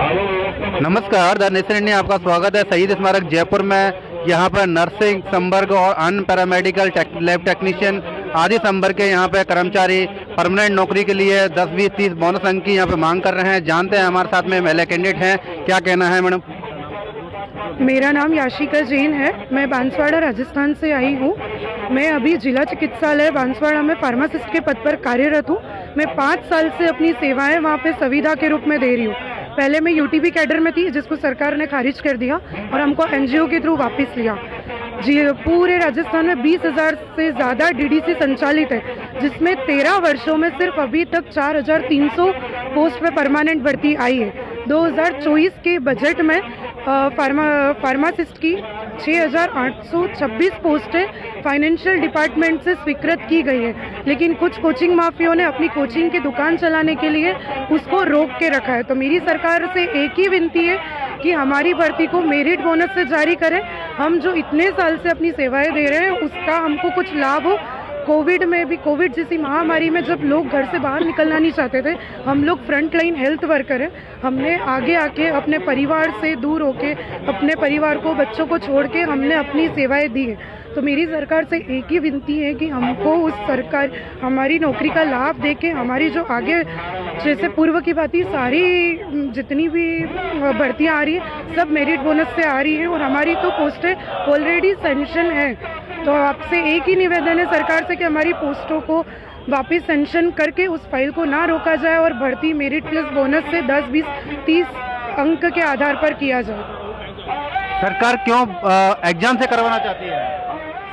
नमस्कार, the nation India आपका स्वागत है शहीद स्मारक जयपुर में। यहाँ पर नर्सिंग संवर्ग और अन्य पैरामेडिकल लैब टेक्नीशियन आदि संवर्ग के यहाँ पे कर्मचारी परमानेंट नौकरी के लिए 10, 20, 30 बोनस अंक की यहाँ पे मांग कर रहे हैं। जानते हैं हमारे साथ में महिला कैंडिडेट हैं, क्या कहना है मैडम? मेरा नाम याशिका जैन है। मैं बांसवाड़ा राजस्थान से आई हूँ। मैं अभी जिला चिकित्सालय बांसवाड़ा में फार्मासिस्ट के पद पर कार्यरत हूँ। मैं 5 साल से अपनी सेवाएं वहाँ पे संविदा के रूप में दे रही हूँ। पहले मैं यूटीबी कैडर में थी, जिसको सरकार ने खारिज कर दिया और हमको एनजीओ के थ्रू वापस लिया। जी, पूरे राजस्थान में 20,000 से ज़्यादा डीडीसी संचालित है, जिसमें 13 वर्षों में सिर्फ अभी तक 4,300 पोस्ट पे परमानेंट भर्ती आई है। 2024 के बजट में फार्मासिस्ट की 6,826 पोस्टें फाइनेंशियल डिपार्टमेंट से स्वीकृत की गई है, लेकिन कुछ कोचिंग माफियों ने अपनी कोचिंग की दुकान चलाने के लिए उसको रोक के रखा है। तो मेरी सरकार से एक ही विनती है कि हमारी भर्ती को मेरिट बोनस से जारी करें। हम जो इतने साल से अपनी सेवाएं दे रहे हैं उसका हमको कुछ लाभ हो। कोविड में भी, कोविड जैसी महामारी में जब लोग घर से बाहर निकलना नहीं चाहते थे, हम लोग फ्रंट लाइन हेल्थ वर्कर हैं। हमने आगे आके अपने परिवार से दूर होके, अपने परिवार को, बच्चों को छोड़ के हमने अपनी सेवाएं दी है। तो मेरी सरकार से एक ही विनती है कि हमको उस सरकार हमारी नौकरी का लाभ दे के, हमारी जो आगे जैसे पूर्व की बात ही सारी जितनी भी भर्तियाँ आ रही है सब मेरिट बोनस से आ रही है और हमारी तो पोस्टें ऑलरेडी सेंशन है। तो आपसे एक ही निवेदन है सरकार से कि हमारी पोस्टों को वापस सेंशन करके उस फाइल को ना रोका जाए और भर्ती मेरिट प्लस बोनस से 10, 20, 30 अंक के आधार पर किया जाए। सरकार क्यों एग्जाम से करवाना चाहती है?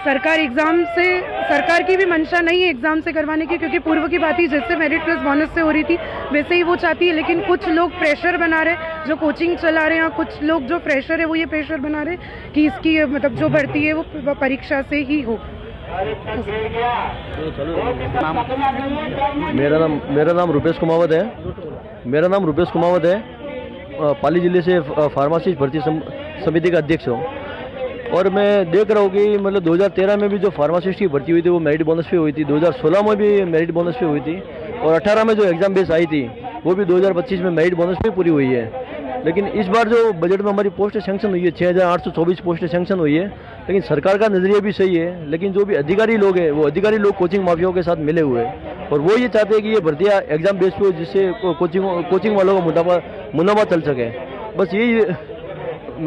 सरकार की भी मंशा नहीं है एग्जाम से करवाने की, क्योंकि पूर्व की बात ही जैसे मेरिट प्लस बोनस से हो रही थी वैसे ही वो चाहती है। लेकिन कुछ लोग प्रेशर बना रहे हैं, जो कोचिंग चला रहे हैं, कुछ लोग जो फ्रेशर है वो ये प्रेशर बना रहे हैं कि इसकी मतलब जो भर्ती है वो परीक्षा से ही हो। मेरा नाम रुपेश कुमावत है। पाली जिले से फार्मासिस्ट भर्ती समिति का अध्यक्ष हूँ। और मैं देख रहा हूँ कि मतलब 2013 में भी जो फार्मासिस्ट की भर्ती हुई थी वो मेरिट बोनस पे हुई थी, 2016 में भी मेरिट बोनस पे हुई थी, और 18 में जो एग्ज़ाम बेस आई थी वो भी 2025 में मेरिट बोनस पे पूरी हुई है। लेकिन इस बार जो बजट में हमारी पोस्टें सैंक्शन हुई है, 6,824 पोस्टें सैंक्शन हुई है। लेकिन सरकार का नज़रिया भी सही है, लेकिन जो भी अधिकारी लोग हैं वो अधिकारी लोग कोचिंग माफियाओं के साथ मिले हुए हैं और वो ये चाहते हैं कि ये भर्तियाँ एग्ज़ाम बेस पे हो, जिससे कोचिंग वालों का मुनाफा चल सके। बस यही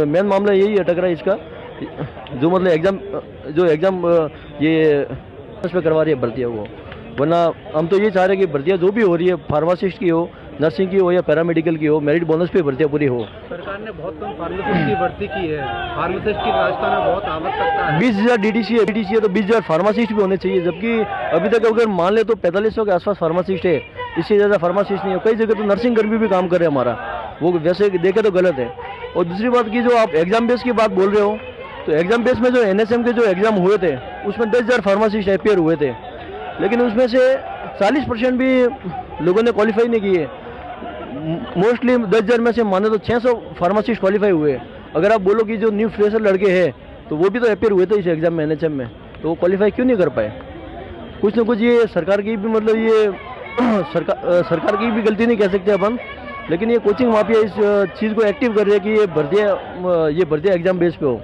मेन मामला यही अटक रहा है इसका, जो मतलब एग्ज़ाम ये पे करवा रही है भर्तियाँ वो। वरना हम तो ये चाह रहे हैं कि भर्तियाँ जो भी हो रही है, फार्मासिस्ट की हो, नर्सिंग की हो या पैरामेडिकल की हो, मेरिट बोनस पे भर्तियाँ पूरी हो। सरकार ने बहुत कम फार्मासिस्ट की भर्ती की है। फार्मासिस्ट की राजस्थान में बहुत आवश्यकता है। 20,000 डीडीसी है तो 20,000 फार्मासिस्ट भी होने चाहिए, जबकि अभी तक अगर मान ले तो 4500 के आसपास फार्मासिस्ट है, इससे ज़्यादा फार्मासिस्ट नहीं है। कई जगह तो नर्सिंग कर्मी भी काम कर रहे हैं हमारा, वो वैसे देखे तो गलत है। और दूसरी बात की जो आप एग्जाम बेस की बात बोल रहे हो, तो एग्जाम बेस में जो एनएसएम के जो एग्ज़ाम हुए थे उसमें 10,000 फार्मासिस्ट अपियर हुए थे, लेकिन उसमें से 40% भी लोगों ने क्वालिफाई नहीं किए। मोस्टली 10,000 में से माने तो 600 फार्मासिस्ट क्वालिफाई हुए। अगर आप बोलो कि जो न्यू फ्रेशर लड़के हैं तो वो भी तो अपियर हुए थे इस एग्ज़ाम में, एनएचएम में, तो वो क्वालिफाई क्यों नहीं कर पाए? कुछ ना कुछ ये सरकार की भी मतलब ये सरकार की भी गलती नहीं कह सकते अपन, लेकिन ये कोचिंग माफिया इस चीज़ को एक्टिव कर रही है कि ये भर्तियाँ एग्जाम बेस पे हो।